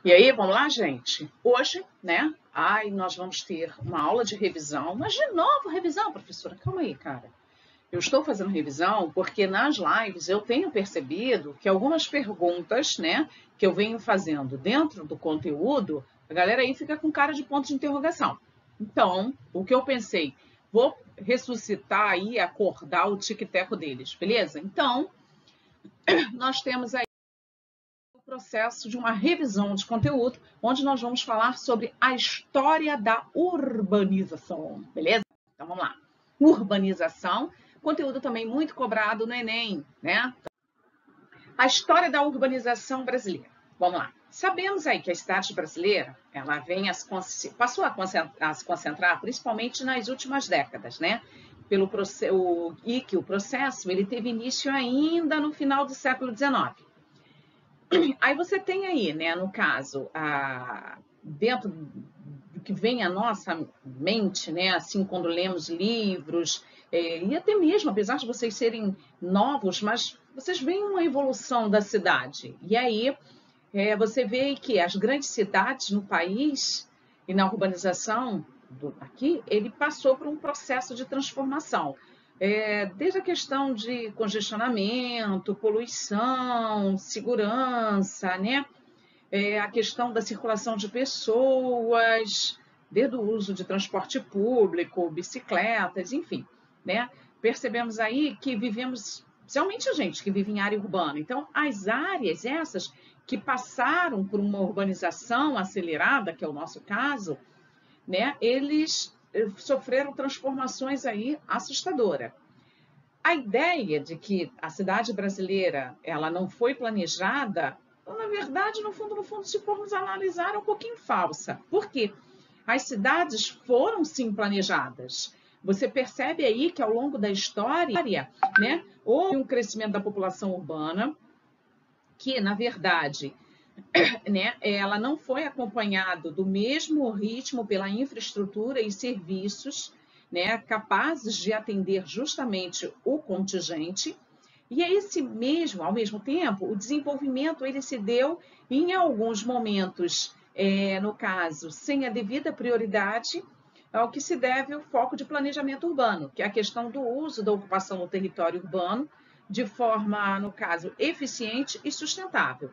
E aí, vamos lá, gente? Hoje, né? Nós vamos ter uma aula de revisão. Mas de novo, revisão, professora? Calma aí, cara. Eu estou fazendo revisão porque nas lives eu tenho percebido que algumas perguntas, né, que eu venho fazendo dentro do conteúdo, a galera aí fica com cara de ponto de interrogação. Então, o que eu pensei, vou ressuscitar aí, acordar o tic-teco deles, beleza? Então, nós temos aí o processo de uma revisão de conteúdo, onde nós vamos falar sobre a história da urbanização, beleza? Então vamos lá. Urbanização, conteúdo também muito cobrado no Enem, né? A história da urbanização brasileira. Vamos lá. Sabemos aí que a cidade brasileira, ela passou a se concentrar principalmente nas últimas décadas, né? E que o processo ele teve início ainda no final do século XIX. Aí você tem aí, né, no caso, dentro do que vem à nossa mente, né, assim, quando lemos livros, e até mesmo, apesar de vocês serem novos, mas vocês veem uma evolução da cidade. E aí você vê que as grandes cidades no país e na urbanização aqui, ele passou por um processo de transformação. Desde a questão de congestionamento, poluição, segurança, né? A questão da circulação de pessoas, desde o uso de transporte público, bicicletas, enfim, né? Percebemos aí que vivemos, especialmente a gente que vive em área urbana. Então, as áreas essas que passaram por uma urbanização acelerada, que é o nosso caso, né? Eles sofreram transformações aí assustadoras. A ideia de que a cidade brasileira ela não foi planejada, na verdade, no fundo, se formos analisar, é um pouquinho falsa. Por quê? As cidades foram sim planejadas. Você percebe aí que ao longo da história, né, houve um crescimento da população urbana, que, na verdade, né, ela não foi acompanhada do mesmo ritmo pela infraestrutura e serviços, né, capazes de atender justamente o contingente. E é esse mesmo, ao mesmo tempo, o desenvolvimento ele se deu em alguns momentos, no caso, sem a devida prioridade, ao que se deve o foco de planejamento urbano, que é a questão do uso da ocupação do território urbano de forma, no caso, eficiente e sustentável.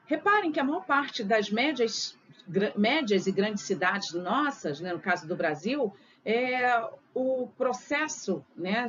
Reparem que a maior parte das médias e grandes cidades nossas, né, no caso do Brasil, o processo, né,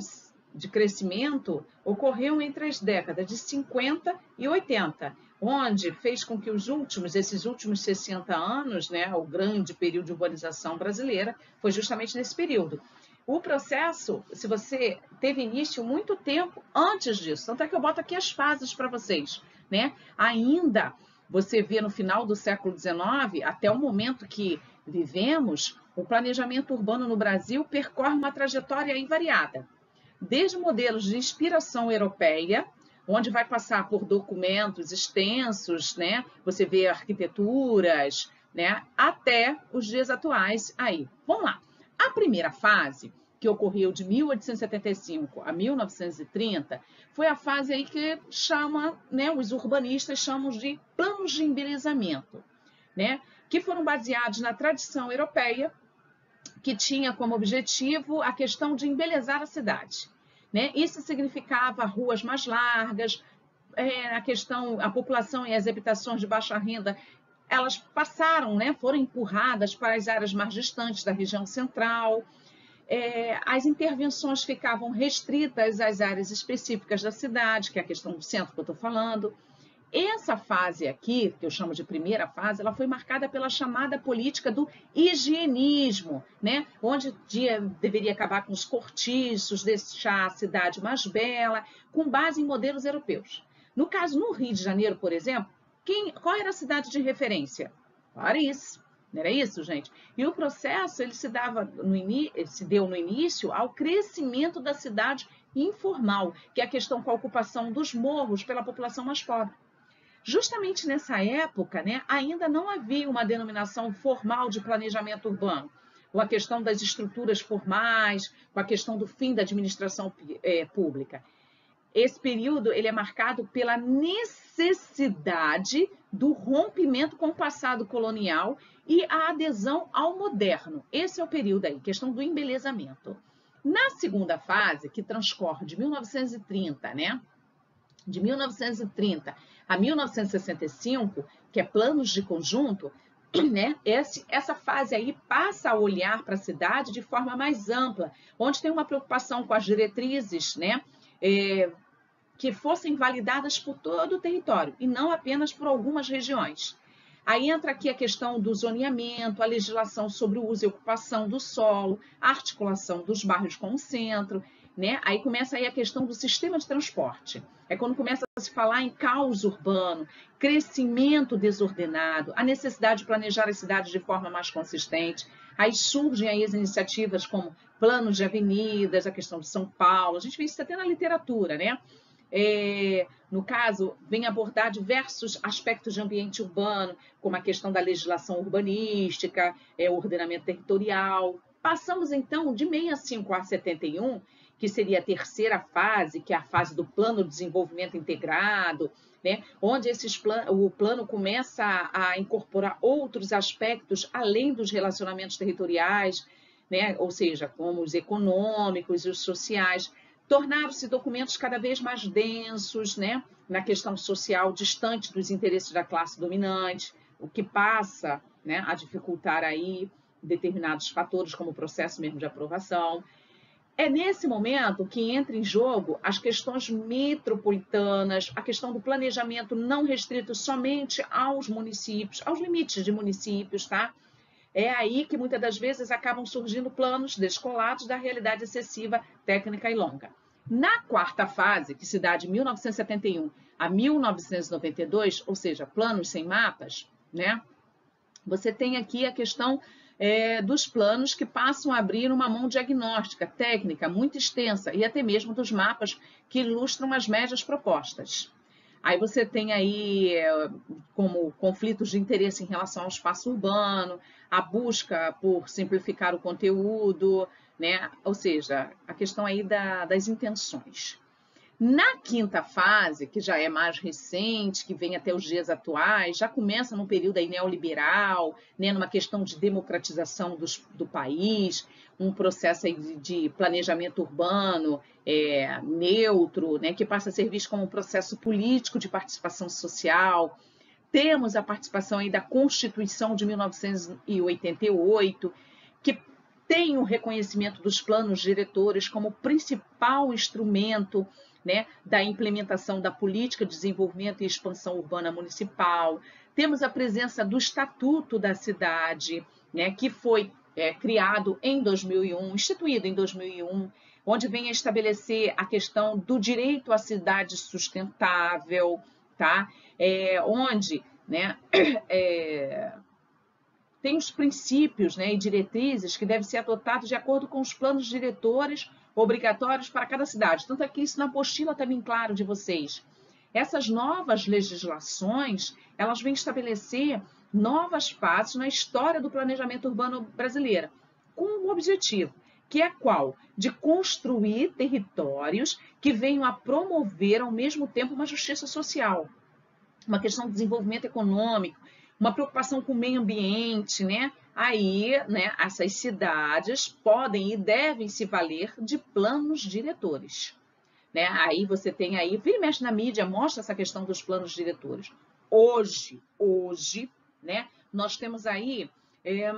de crescimento ocorreu entre as décadas de 50 e 80, onde fez com que esses últimos 60 anos, né, o grande período de urbanização brasileira, foi justamente nesse período. O processo, se você teve início muito tempo antes disso, tanto é que eu boto aqui as fases para vocês, né? Ainda você vê no final do século XIX, até o momento que vivemos, o planejamento urbano no Brasil percorre uma trajetória invariada, desde modelos de inspiração europeia, onde vai passar por documentos extensos, né? Você vê arquiteturas, né? Até os dias atuais aí. Vamos lá. A primeira fase, que ocorreu de 1875 a 1930, foi a fase aí que chama, né, os urbanistas chamam de planos de embelezamento, né? Que foram baseados na tradição europeia, que tinha como objetivo a questão de embelezar a cidade, né? Isso significava ruas mais largas, a população e as habitações de baixa renda, elas passaram, né, foram empurradas para as áreas mais distantes da região central. As intervenções ficavam restritas às áreas específicas da cidade, que é a questão do centro que eu estou falando. Essa fase aqui, que eu chamo de primeira fase, ela foi marcada pela chamada política do higienismo, né? Onde deveria acabar com os cortiços, deixar a cidade mais bela, com base em modelos europeus. No caso, no Rio de Janeiro, por exemplo, qual era a cidade de referência? Paris. Não era isso, gente? E o processo ele se deu no início ao crescimento da cidade informal, que é a questão com a ocupação dos morros pela população mais pobre. Justamente nessa época, né, ainda não havia uma denominação formal de planejamento urbano, com a questão das estruturas formais, com a questão do fim da administração pública. Esse período ele é marcado pela necessidade do rompimento com o passado colonial e a adesão ao moderno. Esse é o período aí, questão do embelezamento. Na segunda fase, que transcorre de 1930, né? De 1930 a 1965, que é planos de conjunto, né? Essa fase aí passa a olhar para a cidade de forma mais ampla, onde tem uma preocupação com as diretrizes, né? Que fossem validadas por todo o território e não apenas por algumas regiões. Aí entra aqui a questão do zoneamento, a legislação sobre o uso e ocupação do solo, a articulação dos bairros com o centro, né? Aí começa aí a questão do sistema de transporte. É quando começa a se falar em caos urbano, crescimento desordenado, a necessidade de planejar as cidades de forma mais consistente. Aí surgem aí as iniciativas como planos de avenidas, a questão de São Paulo. A gente vê isso até na literatura, né? No caso, vem abordar diversos aspectos de ambiente urbano, como a questão da legislação urbanística, o ordenamento territorial. Passamos, então, de 65 a 71, que seria a terceira fase, que é a fase do plano de desenvolvimento integrado, né, onde o plano começa a incorporar outros aspectos além dos relacionamentos territoriais, né, ou seja, como os econômicos e os sociais. Tornaram-se documentos cada vez mais densos, né, na questão social, distante dos interesses da classe dominante, o que passa, né, a dificultar aí determinados fatores, como o processo mesmo de aprovação. É nesse momento que entra em jogo as questões metropolitanas, a questão do planejamento não restrito somente aos municípios, aos limites de municípios, tá? É aí que muitas das vezes acabam surgindo planos descolados da realidade excessiva, técnica e longa. Na quarta fase, que se dá de 1971 a 1992, ou seja, planos sem mapas, né? Você tem aqui a questão dos planos que passam a abrir uma mão diagnóstica, técnica, muito extensa, e até mesmo dos mapas que ilustram as médias propostas. Aí você tem aí como conflitos de interesse em relação ao espaço urbano, a busca por simplificar o conteúdo, né? Ou seja, a questão aí das intenções. Na quinta fase, que já é mais recente, que vem até os dias atuais, já começa num período aí neoliberal, né, numa questão de democratização do país, um processo aí de planejamento urbano neutro, né, que passa a ser visto como um processo político de participação social. Temos a participação aí da Constituição de 1988, que tem o reconhecimento dos planos diretores como principal instrumento, né, da implementação da política de desenvolvimento e expansão urbana municipal. Temos a presença do Estatuto da Cidade, né, que foi criado em 2001, instituído em 2001, onde vem a estabelecer a questão do direito à cidade sustentável, tá? Onde, né, tem os princípios, né, e diretrizes que devem ser adotados de acordo com os planos diretores obrigatórios para cada cidade. Tanto aqui isso na apostila está bem claro de vocês. Essas novas legislações, elas vêm estabelecer novas fases na história do planejamento urbano brasileiro, com um objetivo, que é qual? De construir territórios que venham a promover, ao mesmo tempo, uma justiça social, uma questão de desenvolvimento econômico, uma preocupação com o meio ambiente, né? Aí, né, essas cidades podem e devem se valer de planos diretores, né? Aí você tem aí, vira e mexe na mídia, mostra essa questão dos planos diretores. Hoje, né, nós temos aí,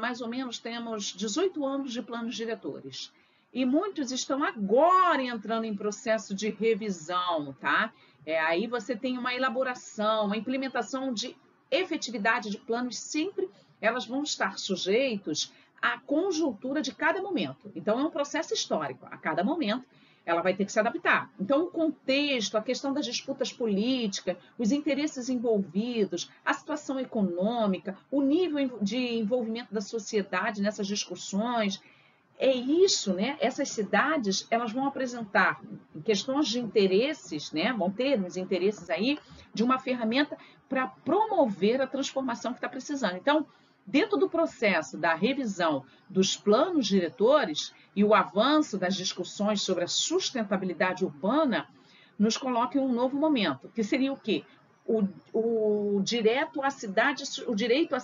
mais ou menos, temos 18 anos de planos diretores. E muitos estão agora entrando em processo de revisão, tá? Aí você tem uma elaboração, uma implementação de efetividade de planos, sempre elas vão estar sujeitos à conjuntura de cada momento. Então, é um processo histórico. A cada momento, ela vai ter que se adaptar. Então, o contexto, a questão das disputas políticas, os interesses envolvidos, a situação econômica, o nível de envolvimento da sociedade nessas discussões, é isso, né? Essas cidades, elas vão apresentar questões de interesses, né? Vão ter os interesses aí de uma ferramenta para promover a transformação que está precisando. Então, dentro do processo da revisão dos planos diretores e o avanço das discussões sobre a sustentabilidade urbana, nos coloca em um novo momento, que seria o quê? o direito à cidade, o direito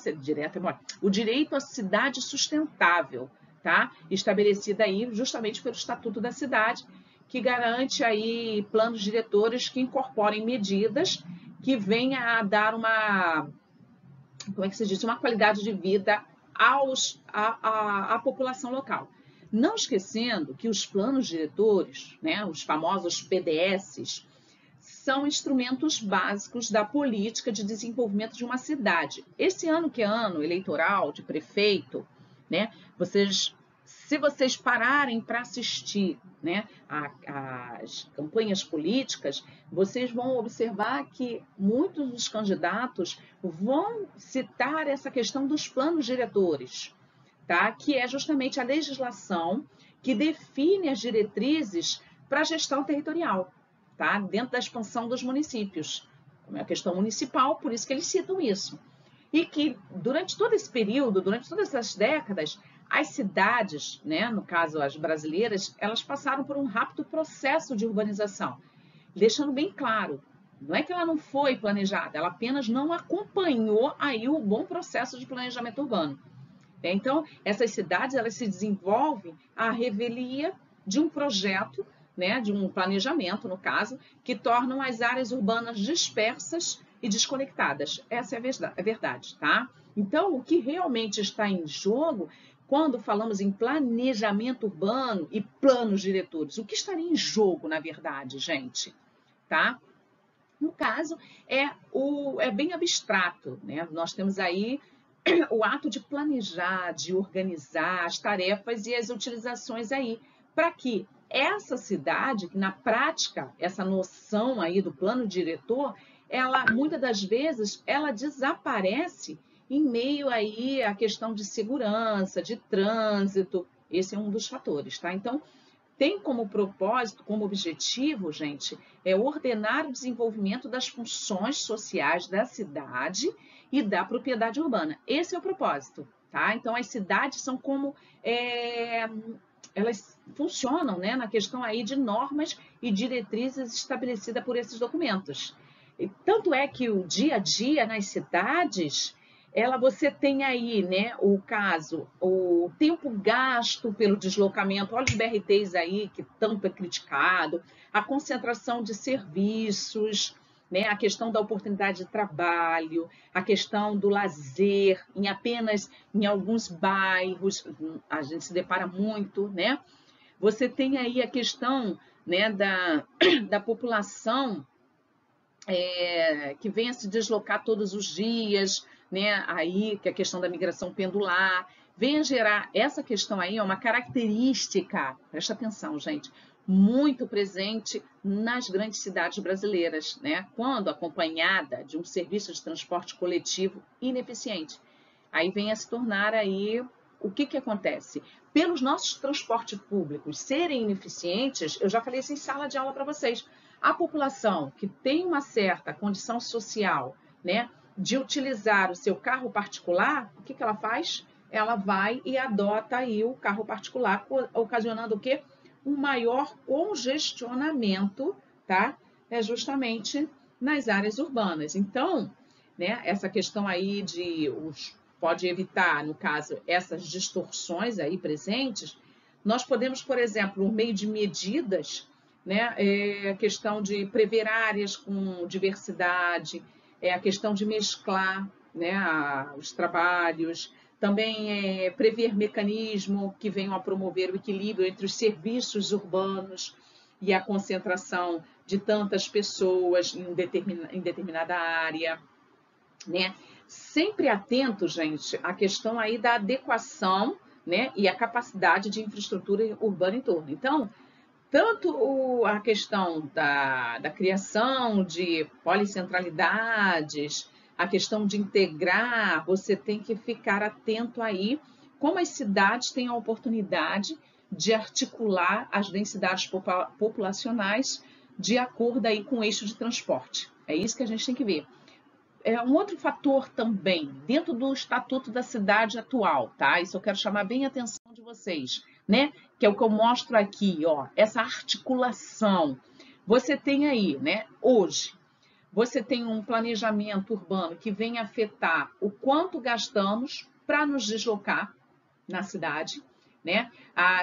à cidade sustentável, tá? Estabelecida aí justamente pelo Estatuto da Cidade, que garante aí planos diretores que incorporem medidas que venham a dar uma, como é que se diz, uma qualidade de vida à população local. Não esquecendo que os planos diretores, né, os famosos PDSs, são instrumentos básicos da política de desenvolvimento de uma cidade. Esse ano, que é ano eleitoral de prefeito, né, se vocês pararem para assistir, né, as campanhas políticas, vocês vão observar que muitos dos candidatos vão citar essa questão dos planos diretores, tá? Que é justamente a legislação que define as diretrizes para a gestão territorial, tá? Dentro da expansão dos municípios. Como é a questão municipal, por isso que eles citam isso. E que durante todo esse período, durante todas essas décadas, as cidades, né, no caso as brasileiras, elas passaram por um rápido processo de urbanização, deixando bem claro, não é que ela não foi planejada, ela apenas não acompanhou aí o bom processo de planejamento urbano. Então, essas cidades, elas se desenvolvem à revelia de um projeto, né, de um planejamento, no caso, que tornam as áreas urbanas dispersas e desconectadas. Essa é a verdade, tá? Então, o que realmente está em jogo quando falamos em planejamento urbano e planos diretores? O que estaria em jogo, na verdade, gente? Tá? No caso, é bem abstrato, né? Nós temos aí o ato de planejar, de organizar as tarefas e as utilizações aí, para que essa cidade, que na prática, essa noção aí do plano diretor, ela, muitas das vezes, ela desaparece em meio aí à questão de segurança, de trânsito, esse é um dos fatores, tá? Então, tem como propósito, como objetivo, gente, ordenar o desenvolvimento das funções sociais da cidade e da propriedade urbana. Esse é o propósito, tá? Então, as cidades são como... elas funcionam, né, na questão aí de normas e diretrizes estabelecidas por esses documentos. E tanto é que o dia a dia nas cidades... você tem aí, né, o tempo gasto pelo deslocamento, olha os BRTs aí, que tanto é criticado, a concentração de serviços, né, a questão da oportunidade de trabalho, a questão do lazer, apenas em alguns bairros, a gente se depara muito, né? Você tem aí a questão, né, da população que vem a se deslocar todos os dias, né, aí, que é a questão da migração pendular, vem a gerar, essa questão aí é uma característica, presta atenção, gente, muito presente nas grandes cidades brasileiras, né, quando acompanhada de um serviço de transporte coletivo ineficiente. Aí vem a se tornar aí, o que acontece? Pelos nossos transportes públicos serem ineficientes, eu já falei isso em sala de aula para vocês, a população que tem uma certa condição social, né, de utilizar o seu carro particular, o que ela faz? Ela vai e adota aí o carro particular, ocasionando o quê? Um maior congestionamento, tá? Justamente nas áreas urbanas. Então, né, essa questão aí pode evitar, no caso, essas distorções aí presentes, nós podemos, por exemplo, por meio de medidas, né, a questão de prever áreas com diversidade, a questão de mesclar, né, os trabalhos, também prever mecanismos que venham a promover o equilíbrio entre os serviços urbanos e a concentração de tantas pessoas em determinada área, né? Sempre atento, gente, à questão aí da adequação, né, e a capacidade de infraestrutura urbana em torno. Então, tanto a questão da criação de policentralidades, a questão de integrar, você tem que ficar atento aí como as cidades têm a oportunidade de articular as densidades populacionais de acordo aí com o eixo de transporte. É isso que a gente tem que ver. Um outro fator também, dentro do Estatuto da Cidade atual, tá? Isso eu quero chamar bem a atenção de vocês, né? Que é o que eu mostro aqui, ó, essa articulação. Você tem aí, né, hoje, você tem um planejamento urbano que vem afetar o quanto gastamos para nos deslocar na cidade, né?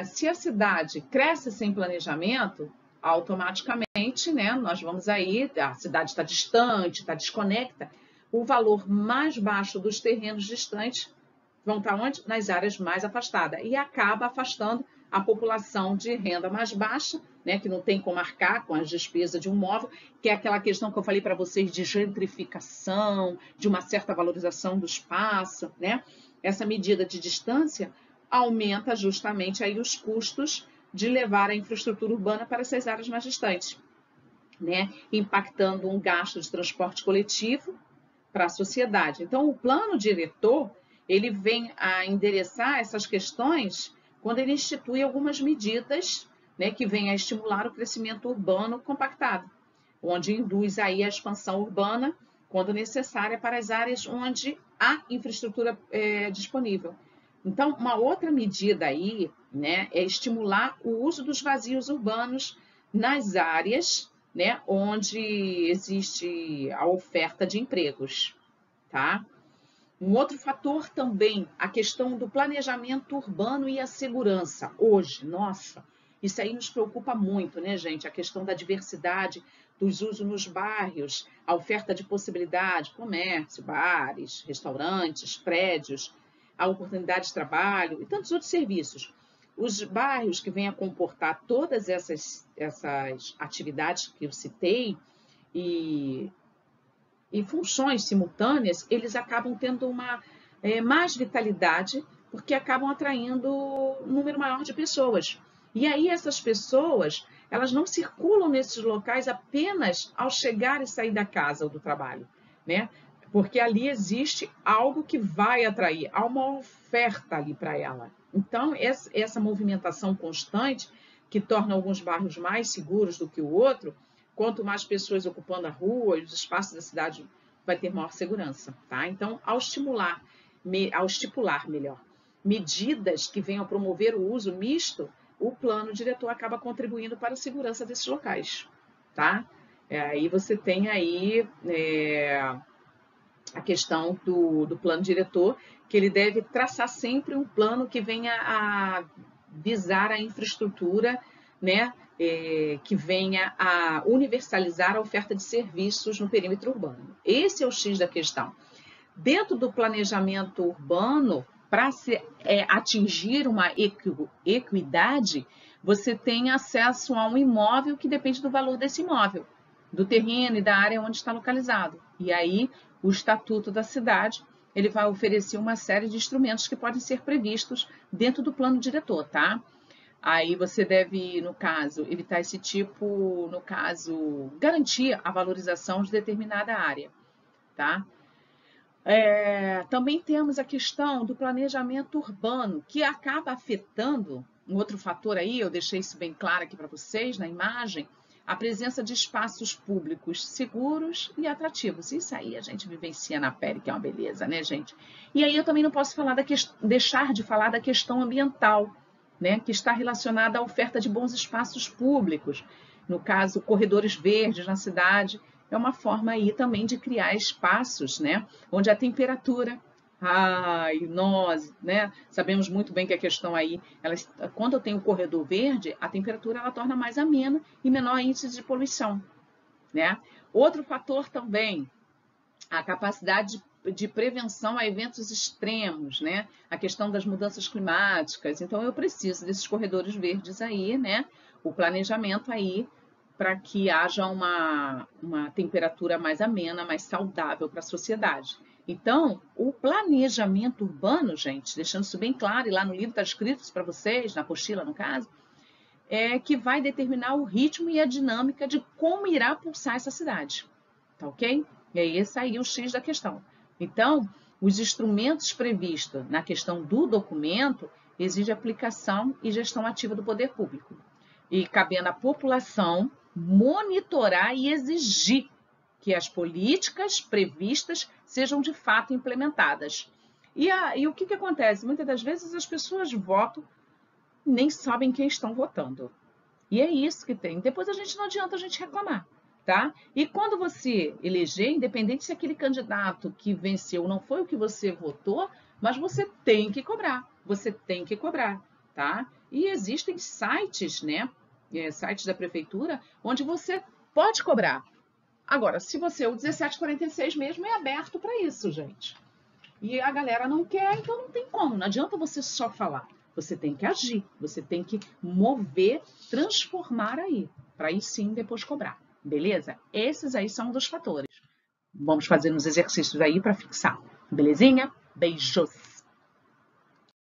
Se a cidade cresce sem planejamento, automaticamente, né, nós vamos aí, a cidade está distante, está desconecta, o valor mais baixo dos terrenos distantes vão estar onde? Nas áreas mais afastadas. E acaba afastando a população de renda mais baixa, né, que não tem como arcar com as despesas de um móvel, que é aquela questão que eu falei para vocês de gentrificação, de uma certa valorização do espaço, né? Essa medida de distância aumenta justamente aí os custos de levar a infraestrutura urbana para essas áreas mais distantes, né? Impactando um gasto de transporte coletivo para a sociedade. Então, o plano diretor, ele vem a endereçar essas questões quando ele institui algumas medidas, né, que vêm a estimular o crescimento urbano compactado, onde induz aí a expansão urbana, quando necessária, para as áreas onde há infraestrutura disponível. Então, uma outra medida aí, né, é estimular o uso dos vazios urbanos nas áreas, né, onde existe a oferta de empregos, tá? Um outro fator também, a questão do planejamento urbano e a segurança. Hoje, nossa, isso aí nos preocupa muito, né, gente? A questão da diversidade dos usos nos bairros, a oferta de possibilidade, comércio, bares, restaurantes, prédios, a oportunidade de trabalho e tantos outros serviços. Os bairros que vêm a comportar todas essas atividades que eu citei e funções simultâneas, eles acabam tendo uma mais vitalidade, porque acabam atraindo um número maior de pessoas. E aí essas pessoas, elas não circulam nesses locais apenas ao chegar e sair da casa ou do trabalho, né? Porque ali existe algo que vai atrair, há uma oferta ali para ela. Então, essa movimentação constante, que torna alguns bairros mais seguros do que o outro, quanto mais pessoas ocupando a rua e os espaços da cidade, vai ter maior segurança, tá? Então, ao estipular melhor medidas que venham a promover o uso misto, o plano diretor acaba contribuindo para a segurança desses locais, tá? Aí você tem aí a questão do plano diretor, que ele deve traçar sempre um plano que venha a visar a infraestrutura, né, que venha a universalizar a oferta de serviços no perímetro urbano. Esse é o X da questão. Dentro do planejamento urbano, para se atingir uma equidade, você tem acesso a um imóvel que depende do valor desse imóvel, do terreno e da área onde está localizado. E aí, o Estatuto da Cidade, ele vai oferecer uma série de instrumentos que podem ser previstos dentro do plano diretor, tá? Aí você deve, no caso, evitar esse tipo, no caso, garantir a valorização de determinada área, tá? Também temos a questão do planejamento urbano, que acaba afetando, um outro fator aí, eu deixei isso bem claro aqui para vocês na imagem, a presença de espaços públicos seguros e atrativos. Isso aí a gente vivencia na pele, que é uma beleza, né, gente? E aí eu também não posso deixar de falar da questão ambiental, né, que está relacionada à oferta de bons espaços públicos. No caso, corredores verdes na cidade, é uma forma aí também de criar espaços, né, onde a temperatura... nós, né, sabemos muito bem que a questão aí, quando eu tenho o corredor verde, a temperatura ela torna mais amena e menor índice de poluição, né? Outro fator também, a capacidade de prevenção a eventos extremos, né? A questão das mudanças climáticas. Então, eu preciso desses corredores verdes aí, né? O planejamento aí para que haja uma temperatura mais amena, mais saudável para a sociedade. Então, o planejamento urbano, gente, deixando isso bem claro, e lá no livro está escrito para vocês, na apostila, no caso, é que vai determinar o ritmo e a dinâmica de como irá pulsar essa cidade. Tá ok? E aí, esse aí é o X da questão. Então, os instrumentos previstos na questão do documento exigem aplicação e gestão ativa do poder público. E cabendo à população monitorar e exigir que as políticas previstas sejam de fato implementadas. E o que acontece? Muitas das vezes as pessoas votam nem sabem quem estão votando. E é isso que tem. Depois não adianta a gente reclamar, tá? E quando você eleger, independente se aquele candidato que venceu não foi o que você votou, mas você tem que cobrar, você tem que cobrar, tá? E existem sites, né? Sites da prefeitura, onde você pode cobrar. Agora, se você, o 1746 mesmo é aberto para isso, gente. E a galera não quer, então não tem como. Não adianta você só falar. Você tem que agir, você tem que mover, transformar aí, para aí sim depois cobrar. Beleza? Esses aí são um dos fatores. Vamos fazer uns exercícios aí para fixar. Belezinha? Beijos!